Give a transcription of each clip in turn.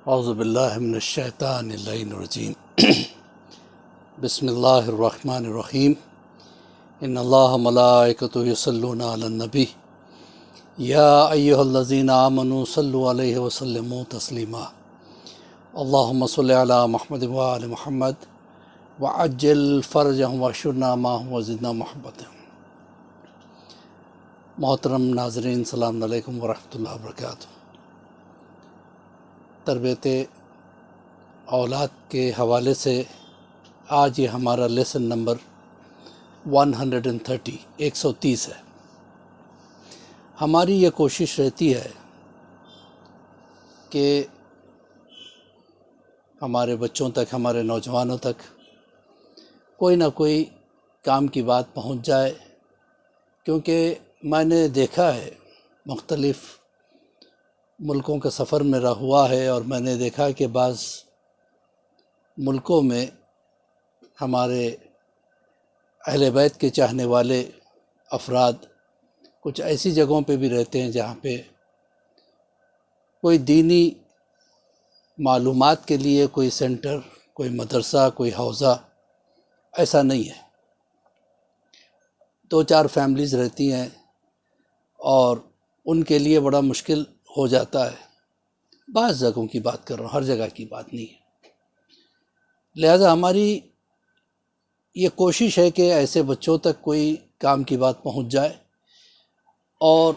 اعوذ باللہ من الشیطان اللعین الرجیم بسم اللہ الرحمن الرحیم ان اللہ ملائکتہ یصلون علی النبی یا ایہا الذین آمنوا صلوا علیہ وسلموا تسلیما اللہم صلی علی محمد وآل محمد وعجل فرجہم واشرنا معہم وزدنا محبتہم۔ محترم ناظرین، السلام علیکم ورحمۃ اللہ وبرکاتہ۔ تربیت اولاد کے حوالے سے آج یہ ہمارا لیسن نمبر 130 ہے۔ ہماری یہ کوشش رہتی ہے کہ ہمارے بچوں تک، ہمارے نوجوانوں تک کوئی نہ کوئی کام کی بات پہنچ جائے، کیونکہ میں نے دیکھا ہے مختلف ملکوں کا سفر میرا ہوا ہے، اور میں نے دیکھا کہ بعض ملکوں میں ہمارے اہل بیت کے چاہنے والے افراد کچھ ایسی جگہوں پہ بھی رہتے ہیں جہاں پہ کوئی دینی معلومات کے لیے کوئی سینٹر، کوئی مدرسہ، کوئی حوزہ ایسا نہیں ہے۔ 2-4 فیملیز رہتی ہیں اور ان کے لیے بڑا مشکل ہو جاتا ہے۔ بعض جگہوں کی بات کر رہا ہوں، ہر جگہ کی بات نہیں ہے۔ لہذا ہماری یہ کوشش ہے کہ ایسے بچوں تک کوئی کام کی بات پہنچ جائے، اور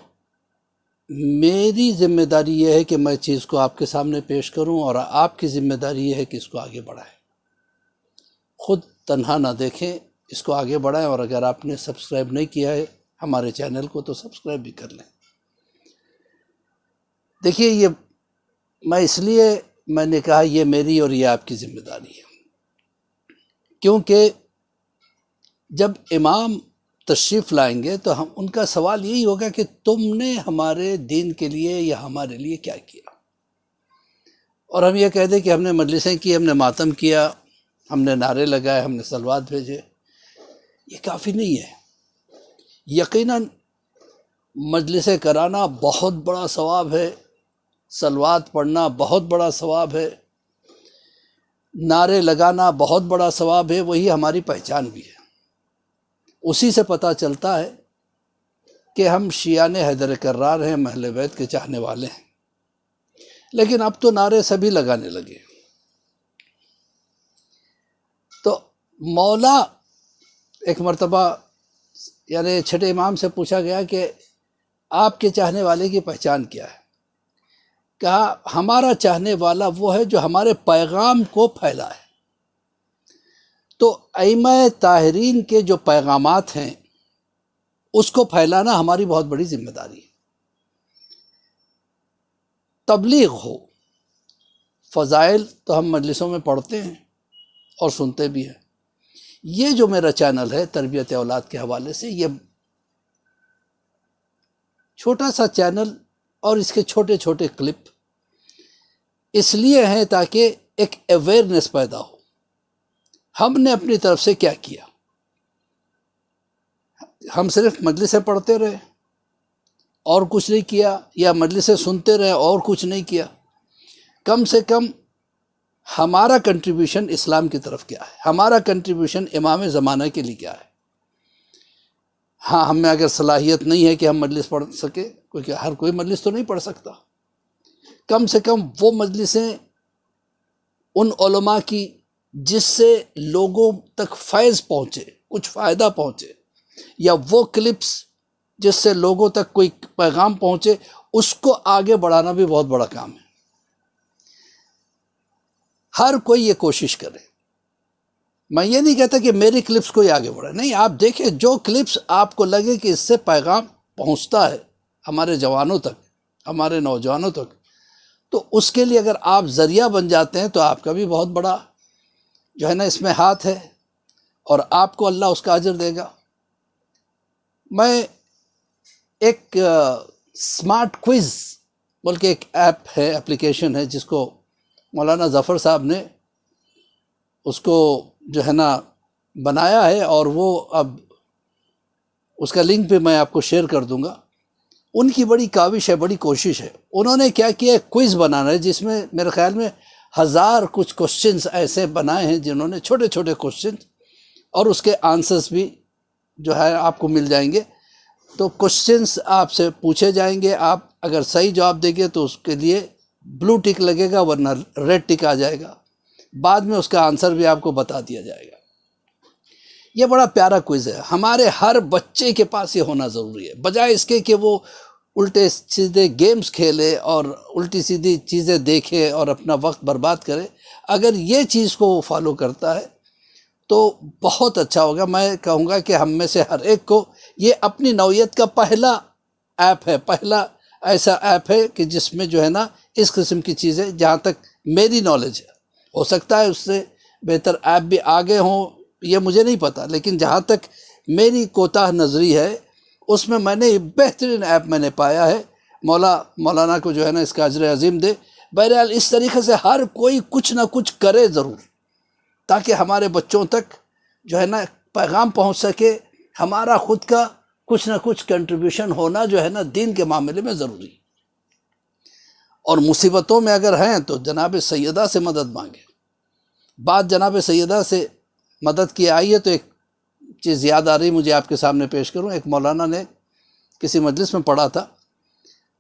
میری ذمہ داری یہ ہے کہ میں چیز کو آپ کے سامنے پیش کروں، اور آپ کی ذمہ داری یہ ہے کہ اس کو آگے بڑھائیں۔ خود تنہا نہ دیکھیں، اس کو آگے بڑھائیں، اور اگر آپ نے سبسکرائب نہیں کیا ہے ہمارے چینل کو تو سبسکرائب بھی کر لیں۔ دیکھیے، یہ میں نے کہا یہ میری اور یہ آپ کی ذمہ داری ہے، کیونکہ جب امام تشریف لائیں گے تو ان کا سوال یہی ہوگا کہ تم نے ہمارے دین کے لیے یا ہمارے لیے کیا کیا؟ اور ہم یہ کہہ دیں کہ ہم نے مجلسیں کی، ہم نے ماتم کیا، ہم نے نعرے لگائے، ہم نے صلوات بھیجے، یہ کافی نہیں ہے۔ یقیناً مجلسیں کرانا بہت بڑا ثواب ہے، صلوات پڑھنا بہت بڑا ثواب ہے، نعرے لگانا بہت بڑا ثواب ہے، وہی ہماری پہچان بھی ہے۔ اسی سے پتہ چلتا ہے کہ ہم شیعان حیدر کرار ہیں، اہل بیت کے چاہنے والے ہیں۔ لیکن اب تو نعرے سبھی لگانے لگے۔ تو مولا ایک مرتبہ یعنی چھٹے امام سے پوچھا گیا کہ آپ کے چاہنے والے کی پہچان کیا ہے؟ کہا ہمارا چاہنے والا وہ ہے جو ہمارے پیغام کو پھیلائے۔ تو ائمہ طاہرین کے جو پیغامات ہیں اس کو پھیلانا ہماری بہت بڑی ذمہ داری ہے۔ تبلیغ ہو، فضائل تو ہم مجلسوں میں پڑھتے ہیں اور سنتے بھی ہیں۔ یہ جو میرا چینل ہے تربیت اولاد کے حوالے سے، یہ چھوٹا سا چینل اور اس کے چھوٹے چھوٹے کلپ اس لیے ہیں تاکہ ایک اویئرنیس پیدا ہو۔ ہم نے اپنی طرف سے کیا کیا؟ ہم صرف مجلسیں پڑھتے رہے اور کچھ نہیں کیا، یا مجلسیں سنتے رہے اور کچھ نہیں کیا؟ کم سے کم ہمارا کنٹریبیوشن اسلام کی طرف کیا ہے؟ ہمارا کنٹریبیوشن امام زمانہ کے لیے کیا ہے؟ ہاں، ہم میں اگر صلاحیت نہیں ہے کہ ہم مجلس پڑھ سکے، کیونکہ ہر کوئی مجلس تو نہیں پڑھ سکتا، کم سے کم وہ مجلسیں ان علماء کی جس سے لوگوں تک فیض پہنچے، کچھ فائدہ پہنچے، یا وہ کلپس جس سے لوگوں تک کوئی پیغام پہنچے، اس کو آگے بڑھانا بھی بہت بڑا کام ہے۔ ہر کوئی یہ کوشش کرے۔ میں یہ نہیں کہتا کہ میری کلپس کو ہی آگے بڑھائے، نہیں، آپ دیکھیں جو کلپس آپ کو لگے کہ اس سے پیغام پہنچتا ہے ہمارے جوانوں تک، ہمارے نوجوانوں تک، تو اس کے لیے اگر آپ ذریعہ بن جاتے ہیں تو آپ کا بھی بہت بڑا جو ہے نا اس میں ہاتھ ہے، اور آپ کو اللہ اس کا اجر دے گا۔ میں ایک سمارٹ کوئز بلکہ ایک ایپ ہے، اپلیکیشن ہے، جس کو مولانا ظفر صاحب نے اس کو جو ہے نا بنایا ہے، اور وہ اب اس کا لنک بھی میں آپ کو شیئر کر دوں گا۔ ان کی بڑی کاوش ہے، بڑی کوشش ہے. انہوں نے کیا کیا، کوئز بنانا ہے جس میں میرے خیال میں 1000 کچھ کوشچنز ایسے بنائے ہیں جنہوں نے چھوٹے چھوٹے کوشچنز، اور اس کے آنسرز بھی جو ہے آپ کو مل جائیں گے. تو کوشچنز آپ سے پوچھے جائیں گے، آپ اگر صحیح جواب دیں گے تو اس کے لیے بلو ٹک لگے گا، ورنہ ریڈ ٹک آ جائے گا. بعد میں اس کا آنسر بھی آپ کو بتا دیا جائے گا. یہ بڑا پیارا کوئز ہے، ہمارے ہر بچے کے پاس یہ ہونا ضروری ہے، بجائے اس کے کہ وہ الٹے سیدھے گیمز کھیلے اور الٹی سیدھی چیزیں دیکھے اور اپنا وقت برباد کرے. اگر یہ چیز کو وہ فالو کرتا ہے تو بہت اچھا ہوگا. میں کہوں گا کہ ہم میں سے ہر ایک کو یہ اپنی نوعیت کا پہلا ایپ ہے، پہلا ایسا ایپ ہے کہ جس میں جو ہے نا اس قسم کی چیزیں، جہاں تک میری نالج ہے، ہو سکتا ہے اس سے بہتر ایپ بھی آگے ہوں، یہ مجھے نہیں پتا، لیکن جہاں تک میری کوتاہ نظری ہے اس میں نے بہترین ایپ میں نے پایا ہے. مولانا کو جو ہے نا اس کا اجر عظیم دے. بہرحال اس طریقے سے ہر کوئی کچھ نہ کچھ کرے ضرور، تاکہ ہمارے بچوں تک جو ہے نا پیغام پہنچ سکے. ہمارا خود کا کچھ نہ کچھ کنٹریبیوشن ہونا جو ہے نا دین کے معاملے میں ضروری. اور مصیبتوں میں اگر ہیں تو جناب سیدہ سے مدد مانگے. بات جناب سیدہ سے مدد کی آئی ہے تو ایک چیز یاد آ رہی مجھے آپ کے سامنے پیش کروں. ایک مولانا نے کسی مجلس میں پڑھا تھا،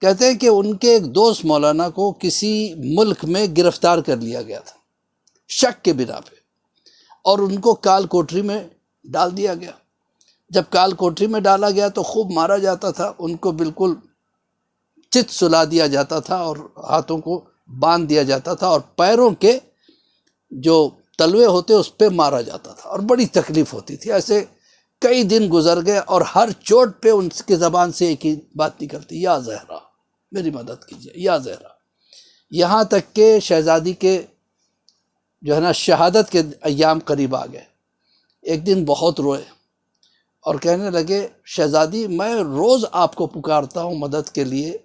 کہتے ہیں کہ ان کے ایک دوست مولانا کو کسی ملک میں گرفتار کر لیا گیا تھا شک کے بنا پہ، اور ان کو کال کوٹری میں ڈال دیا گیا. جب کال کوٹری میں ڈالا گیا تو خوب مارا جاتا تھا، ان کو بالکل چت سلا دیا جاتا تھا اور ہاتھوں کو باندھ دیا جاتا تھا اور پیروں کے جو تلوے ہوتے اس پہ مارا جاتا تھا اور بڑی تکلیف ہوتی تھی. ایسے کئی دن گزر گئے اور ہر چوٹ پہ ان کی زبان سے ایک ہی بات نکلتی، یا زہرا میری مدد کیجیے، یا زہرا. یہاں تک کہ شہزادی کے جو ہے نا شہادت کے ایام قریب آ گئے. ایک دن بہت روئے اور کہنے لگے، شہزادی میں روز آپ کو پکارتا ہوں مدد کے لیے،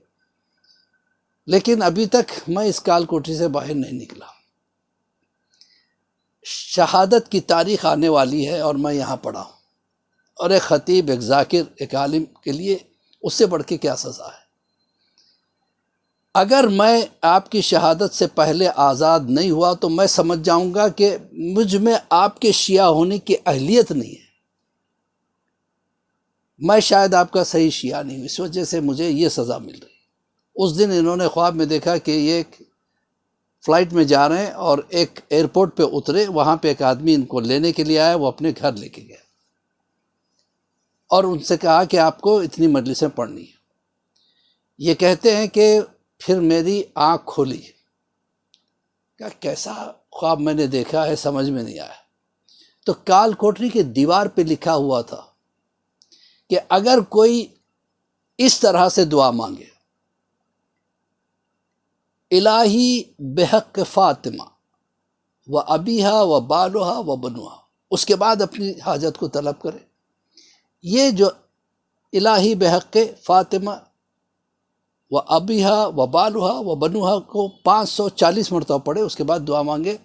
لیکن ابھی تک میں اس کال کوٹری سے باہر نہیں نکلا. شہادت کی تاریخ آنے والی ہے اور میں یہاں پڑا ہوں، اور ایک خطیب، ایک ذاکر، ایک عالم کے لیے اس سے بڑھ کے کیا سزا ہے. اگر میں آپ کی شہادت سے پہلے آزاد نہیں ہوا تو میں سمجھ جاؤں گا کہ مجھ میں آپ کے شیعہ ہونے کی اہلیت نہیں ہے، میں شاید آپ کا صحیح شیعہ نہیں ہوں، اس وجہ سے مجھے یہ سزا مل رہی. اس دن انہوں نے خواب میں دیکھا کہ یہ ایک فلائٹ میں جا رہے ہیں اور ایک ایئرپورٹ پہ اترے، وہاں پہ ایک آدمی ان کو لینے کے لیے آیا، وہ اپنے گھر لے کے گیا اور ان سے کہا کہ آپ کو اتنی مجلسیں پڑھنی ہیں. یہ کہتے ہیں کہ پھر میری آنکھ کھولی، کہ کیسا خواب میں نے دیکھا ہے سمجھ میں نہیں آیا. تو کال کوٹری کی دیوار پہ لکھا ہوا تھا کہ اگر کوئی اس طرح سے دعا مانگے، الہی بحق فاطمہ و ابیہا و بالہا و بنوہا، اس کے بعد اپنی حاجت کو طلب کرے. یہ جو الہی بحق فاطمہ و ابیہا و بالہا و بنوہا کو 540 مرتبہ پڑھے، اس کے بعد دعا مانگے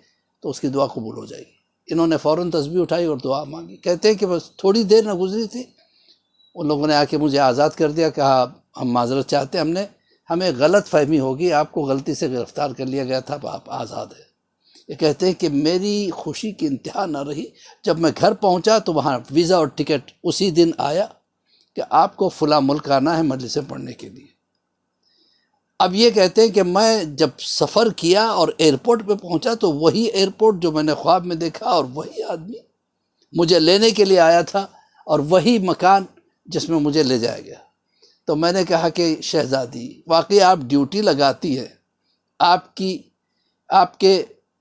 تو اس کی دعا قبول ہو جائے گی. انہوں نے فوراً تسبیح اٹھائی اور دعا مانگی. کہتے ہیں کہ بس تھوڑی دیر نہ گزری تھی، ان لوگوں نے آ کے مجھے آزاد کر دیا. کہا ہم معذرت چاہتے ہیں، ہمیں غلط فہمی ہوگی، آپ کو غلطی سے گرفتار کر لیا گیا تھا، آپ آزاد ہیں. یہ کہتے ہیں کہ میری خوشی کی انتہا نہ رہی. جب میں گھر پہنچا تو وہاں ویزا اور ٹکٹ اسی دن آیا کہ آپ کو فلاں ملک آنا ہے مجلسیں پڑھنے کے لیے. اب یہ کہتے ہیں کہ میں جب سفر کیا اور ایئرپورٹ پہ پہنچا تو وہی ایئرپورٹ جو میں نے خواب میں دیکھا اور وہی آدمی مجھے لینے کے لیے آیا تھا اور وہی مکان جس میں مجھے لے جایا گیا. تو میں نے کہا کہ شہزادی واقعی آپ ڈیوٹی لگاتی ہے، آپ کے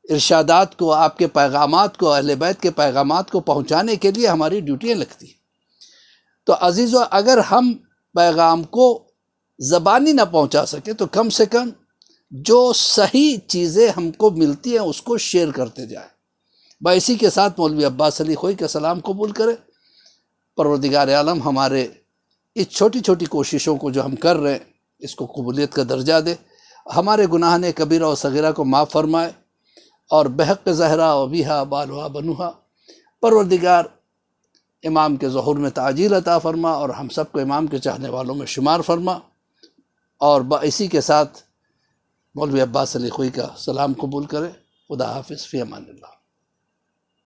ارشادات کو، آپ کے پیغامات کو، اہل بیت کے پیغامات کو پہنچانے کے لیے ہماری ڈیوٹیاں لگتی ہیں. تو عزیزو، اگر ہم پیغام کو زبانی نہ پہنچا سکے تو کم سے کم جو صحیح چیزیں ہم کو ملتی ہیں اس کو شیئر کرتے جائیں. اسی کے ساتھ مولوی عباس علی خوئی کا سلام قبول کرے. پروردگار عالم ہمارے اس چھوٹی چھوٹی کوششوں کو جو ہم کر رہے ہیں اس کو قبولیت کا درجہ دے، ہمارے گناہ کبیرہ و صغیرہ کو معاف فرمائے، اور بحق زہرا و بیہا بالہا بنوہا پروردگار امام کے ظہور میں تعجیل عطا فرما اور ہم سب کو امام کے چاہنے والوں میں شمار فرما. اور اسی کے ساتھ مولوی عباس علی خوئی کا سلام قبول کریں. خدا حافظ، فی امان اللہ.